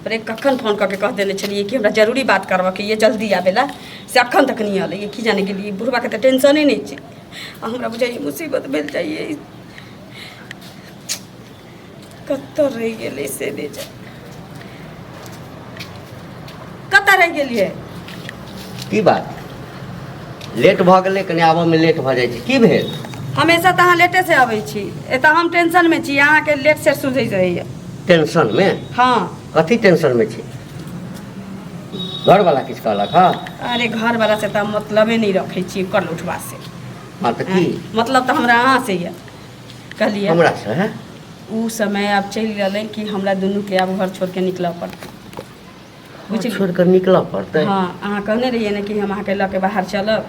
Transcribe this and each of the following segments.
पर एक कखन फोन करके कह देने चलिए कि हमरा जरूरी बात करबा के ये जल्दी आवेला से अखन तक नहीं आले ये की जाने के लिए बुढ़वा के तो टेंशन ही नहीं छै हमरा बुझाइए मुसीबत मिल जाइए कत्तर रह गेले से दे जा कत्तर रह गेलिए की बात लेट भ गेलै कने आबऽ में लेट भ जाइ छै की भेल हमेशा तो अहाँ लेटे से आबै छी एतऽ हम टेंशन में छी अहाँ के लेट से सुझै रहैया टेंशन में हाँ कथी टेंशन में छी घर वाला किछ कहलक हां अरे घर वाला से तो मतलब नहीं रखे छी कर उठवा से हां त की मतलब तो हमरा अहाँ से है कहलिए हमरा से है उ समय अब चल गए कि हमरा दुनू के अब घर छोड़ के निकल पड़ते छोड़ कर निकल पड़ते हाँ अहाँ कहने रहिए ना कि हम अहाँ के ल के बाहर चलब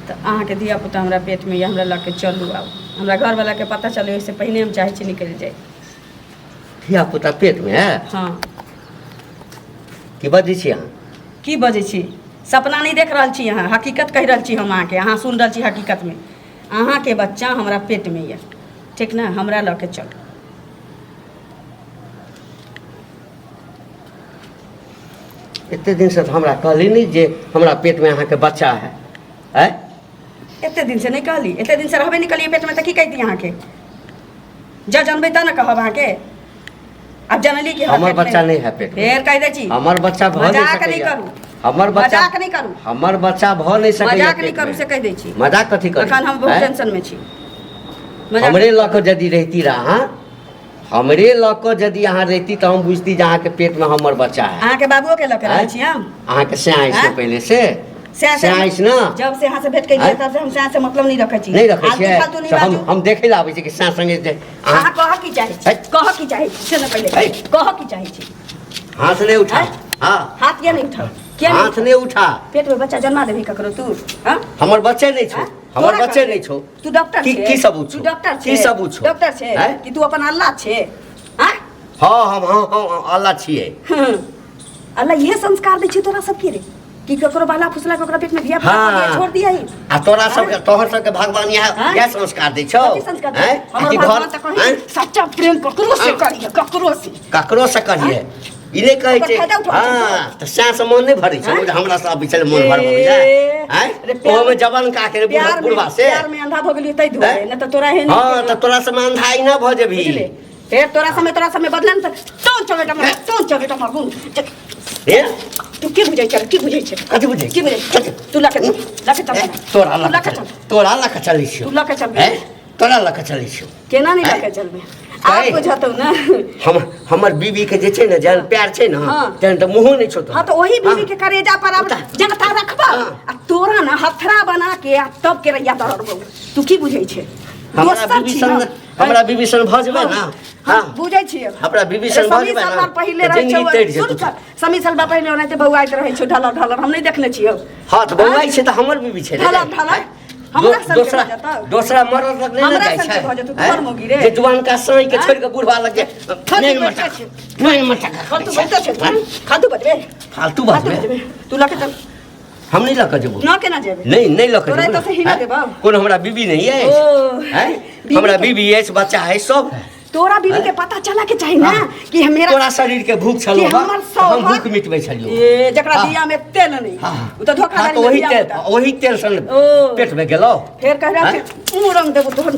तो अहाँ के धिया पुता हमरा पेट में हमरा ल के चलू आब हमरा घर वाला के पता चले इससे पहले हम चाहे छी निकल जाए धिया पुता पेट में है हाँ की बजै छी अहाँ की बजै छी सपना नहीं देख रहल छी अहाँ हकीकत कह रहल छी हम अहाँ के अहाँ सुन रहल छी हकीकत में अहाँ के बच्चा हमरा पेट में है ठीक ना हमरा ल के चल इतने दिन से तो हमरा कहली नहीं जे हमरा पेट में अहाँ के बच्चा है हैं एते दिन से नहीं कहली एते दिन से रहबे नहीं कहलिए पेट में तो की कहती अहाँ के जा जानबे त ना कहब अहाँ के अब जानली कि हमर बच्चा नहीं है पेट में फेर कह दे छी हमर बच्चा भ नहीं मजाक नहीं सकैया करू हमर बच्चा मजाक नहीं करू हमर बच्चा भ नहीं सकैया मजाक नहीं करू से कह दे छी मजाक कथी करी अखन हम बहुत हैं? टेंशन में छी मजाक हमरे ल के यदि रहती रहा हमरे ल के यदि अहाँ रहती तो हम बुझती जे अहाँ के पेट में हमर बच्चा है अहाँ के बाबुओ के लके रहै छी हम अहाँ के से आइस हैं? पहले से आइस ना जब से यहाँ से भेट के हैं? तब से हम से से मतलब नहीं रखे छी नहीं रखे आलतू छियै फालतू नहीं तो बाजू हम देखे ला आबै छी कि सा संगे जे अहाँ कह की चाहे छी हैं? कह की चाहे छी से ना पहले हैं? कह की चाहे छी हाथ नहीं उठा हैं? हां हाथ क्या नहीं उठाओ क्या हाथ नहीं उठा पेट में बच्चा जन्मा देबी ककरो तू हां हमर बच्चे नहीं छो हैं? हमर तोरा बच्चे कहबे। नहीं छो तू डॉक्टर की छे की सबूत तू छो डॉक्टर छे की सबूत छो डॉक्टर छे हैं? कि तू अपन अल्लाह छे हां हां हम अल्लाह छियै अल्लाह ये संस्कार दै छै तोरा सब के रे कि ककरो बाला फुसला ककरो पेट में धिया पुता हाँ। छोड़ दिया ही आ तोरा सब तोहर सब के भगवान हैं? यह संस्कार दै छौ कथी संस्कार दै हैं? हमर कि भगवान घर त कहि सच्चा प्रेम ककरो से करिए ककरो से ककरो से करिए ई नहीं कहै ओकर छै फायदा उठाबै छै हां त सैं से मन नहीं भरै छै हैं? हमरा सब बिचले मन भरबै छै हैं अरे प्यार- ओ में जवान का के प्यार बुढ़वा में से प्यार में अंधा भ गेलिए तै धोए हैं? न त तोरा हे हां त तोरा से अंधाई ना भ जेबी बुझले फेर तोरा समय बदलन त तो चबेटा मार ए तू की बुझै छ की बुझै छ कथि बुझे की बुझै तू लके चल तोरा तू लके चल तोरा लके चलै छियो तू लके चल हैं तोरा लके चलै छियो केना नहीं हैं? लके चलबे काहे? आप बुझतौ ना हमर बीबी के जे छै ने जन प्यार छै ना हाँ। तन त मुंह नहीं छौ हाँ तो वही बीवी के करेजा पर अब जनता रखबा हाँ। आ तोरा ना हथरा बना के आ तब के रैया दरबौ तू की बुझै छै हमरा बीबी संग हमरा बीबी संग भ जेबै ना हां बुझै छियै हमरा बीबी संग भ जेबै ना पहिले त रहै जिंदगी छै तैर सुन जेतौ समी साल पहिले ओनाते बौआइत रहै छै ढलर हम नहीं देखने छियै हां त बौआई छै त हमर बीबी छै ढलर हमरा संग दूसरा के भऽ जेतौ। दूसरा मरद लग नहीं हमरा जाय संग छै के भऽ जेतौ, तू हैं? बड़ मौगी रे। जे जुआन का साई के हैं? छोड़ के बुढ़वा लग नहीं मटा नहीं मटा फालतू बैठे छै फालतू बजबे फालतू बात में तू लके चल हम नहीं लके जेबो ना केना जेबे नहीं लके तोरा जेबो एतऽ से ही ना देबौ। कौन हमरा बीबी नहीं है ओ, हैं बीबी हमरा के- बीबी है बच्चा है सब है तोरा बीवी के पता चला के चाही ना कि मेरा तोरा शरीर के भूख छलो कि बा हमर हम सौभाग्य- भूख मिटबै छलियो ए जकरा हाँ। दिया में तेल नहीं हाँ। उ तो धोखा तो वही तेल सन ओ। पेट में गेलो फिर कह रहा हैं? है मुरंग देबो तोहर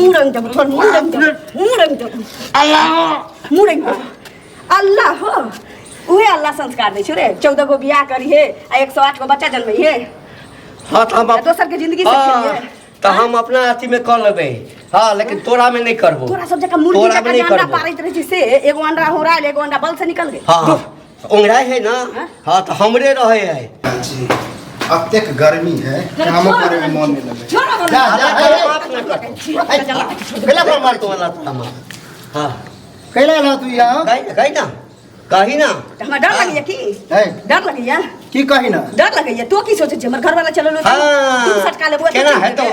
मुरंग देबो अल्लाह मुरंग अल्लाह हो उहे अल्लाह संस्कार दे छै रे 14 गो बियाह करी है आ 108 गो बच्चा जन्मै है हां तो हम आ दोसर के जिंदगी से खेलिए तो हम अपना अथी में कर लेबै हां लेकिन तोरा में नहीं करबो तोरा सब जगह मुर्गी तोरा जगह में नहीं अंडा करबो पारित रहे छै से एगो अंडा होराइल एगो अंडा बल से निकल गए हां ओंगरा है ना हैं? हां तो हमरे रहे है जी अत्यक गर्मी है काम करे में मन नहीं लगे छोड़ो जा, जा, बाप ना कर पहला पर मार तो वाला तमा हां कैला ला तू यहाँ कही ना हमरा डर लगैया की है डर लगैया की कही ना डर लगैया तो की सोचे छै हमर घर वाला चललो तू सटका लेबो केना है तो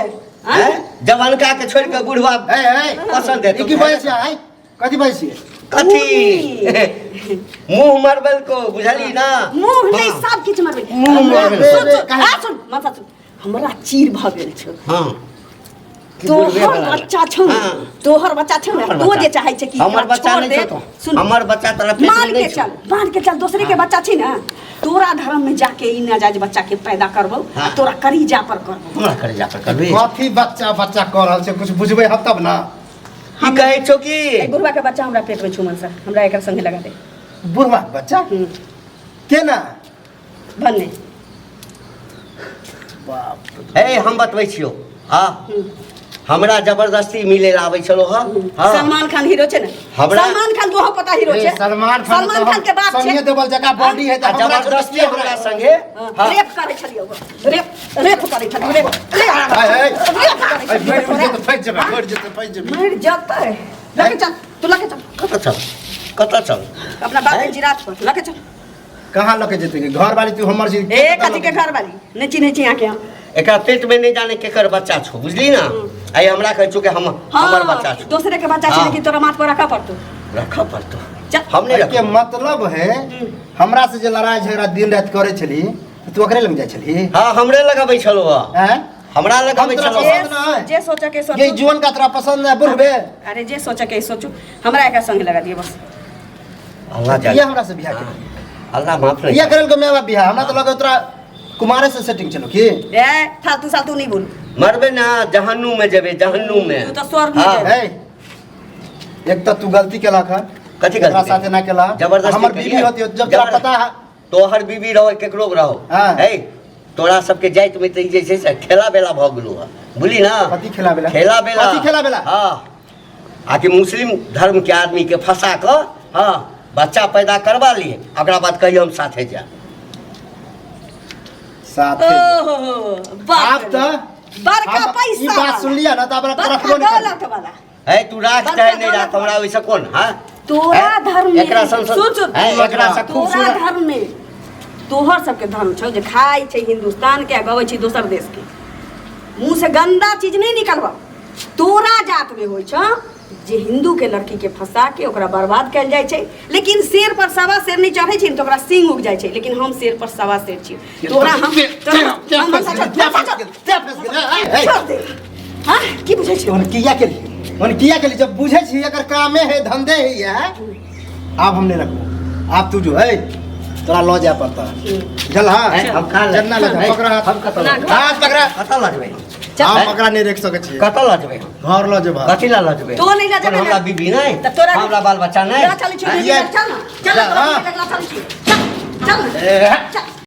जवानका के छोड़ के बुढ़वा है पसंद है ई की बजै छै आई कथी बजै छियै कथी मुंह मरबल को बुझली ना मुंह नहीं सब किछ मारबे मुंह मारबे। सुन मत सुन हमरा चीर भ गेल छ हां कि बुढ़बे तोहर बना बच्चा छौ हाँ। तोहर बच्चा छौ ना हमर तो बच्चा। जे चाहे छै कि हमर एकरा बच्चा छोड़ नहीं दे। छौ तो। सुन हमर बच्चा तोरा पेट मान में के नहीं चल मान के चल दूसरे के बच्चा छी ना तोरा धर्म में जाके ई नाजायज बच्चा के पैदा करबो हाँ। तोरा करीजा पर करबो हमरा करे जा पर करबी कथी बच्चा बच्चा कर रहल छै कुछ बुझबै हम तब ना की कहै छौ की ए बुढ़वा के बच्चा हमरा पेट में छुमन सर हमरा एकर संगे लगा दे बुढ़वा के बच्चा केना भन्ने बाप ए हम बतबै छियो हाँ हमरा जबरदस्ती मिले ला आबै छलो हाँ हाँ सलमान खान हीरो छै ना हमरा- सलमान खान दोहो पता हीरो ए, छै सलमान खान के बाप छै संगे देवल जका बॉडी है आ जबरदस्ती हमरा संगे हाँ रेप करे छलियो रेप करे छलियो रेप हाय हाय रेप करे मर छलियो जेतै फैज जेबै मर जेतै फैज जेबै मर जाता है लगे चल तू लगे चल कतऽ चल अपना बाप के जिरात पर लगे चल कहाँ लके जेतै घर वाली तू हमर छी ए कथी के घर वाली नहीं चिन्हे छी आके हम एकरा पेट में नहीं जाने केकर बच्चा छो बुझली ना आई हमरा कहै छौ कि हमर बच्चा छो दूसरे के बच्चा छै हाँ। लेकिन तोरा माथ पर रखा पड़तो रखा पड़तो चल हमने के रखा मतलब है हमरा से जे लड़ाई झगड़ा दिन रात करे छली तू ओकरे लग जाय छली हाँ हमरे लगाबै छलो हैं हमरा लगाबै हम तोरा छलो पसंद ना है। जे सोचा के ये सोचो जीवन का तेरा पसंद है बुढ़बे अरे जे सोचा के सोचो हमरा एक संग लगा दिए बस अल्लाह ये जाने हमरा से बियाह के अल्लाह माफ ये नहीं करल को मैं बियाह हमरा तो लगे तोरा कुमारे से सेटिंग चलो की ए फालतू सालतू नहीं बोल मरबे ना जहन्नुम में जेबे जहन्नुम में तू तो स्वर्ग में हाँ। जेबे। है एक तो तू गलती केला खा कथी एकरा गलती साथे ना केला जबरदस्ती हमर करिए। बीवी होती जब तोरा पता है तोहर बीबी रहो केकरो के रहो हाँ। है तोरा सबके जाइत में तो जैसे से खेला बेला भ गेलो है बुझली ना कथी खेला बेला खेला बेला कथी खेला बेला हाँ आके मुस्लिम धर्म के आदमी के फंसा कर हाँ बच्चा पैदा करवा लिए ओकरा बाद कहियो हम साथे जा साथे ओहो आप तो बड़का हम- पैसा ई बात सुन लिया ना तो अपना बड़का रखबो नहीं दौलत वाला है तू राख बड़का चाहे नहीं दौलत राख हमरा वैसे कौन हाँ तोरा हैं? धर्म में एकरा संसद सुन सुन है एकरा से खूब तोरा सुन धर्म में तोहर सबके धर्म छौ जे खाइ छै हिंदुस्तान के गबै छै दोसर देश के मुंह से गंदा चीज नहीं निकलबा तोरा जात में होइ छ जे हिंदू के लड़की के फंसा के ओकरा बर्बाद कैल जाइ छै लेकिन शेर पर सवा शेर नहीं चढ़ै छै तो ओकरा सिंग उग जाइ छै लेकिन हम शेर पर सवा शेर छी तोरा हम छोड़ दे हाँ की बुझै छै ओन किया के लिए जब बुझे छी एकर कामे है धंधे है ये आप हमने रखो आप तू जो है तोरा लो जा पड़ता चल हाँ हैं? हम खा ले जन्ना लगा पकड़ा हाथ हम कतऽ ना, लजबै हाथ पकड़ा कतऽ लजबै हम पकड़ा नहीं रख सके छी कतऽ लजबै घर लो जे कथी ला लजबै तो नहीं लजबै हमरा ना। बीबी नहीं तब तोरा हमरा बाल बच्चा नहीं चल चल ये- चल चल हाँ। चल चल चल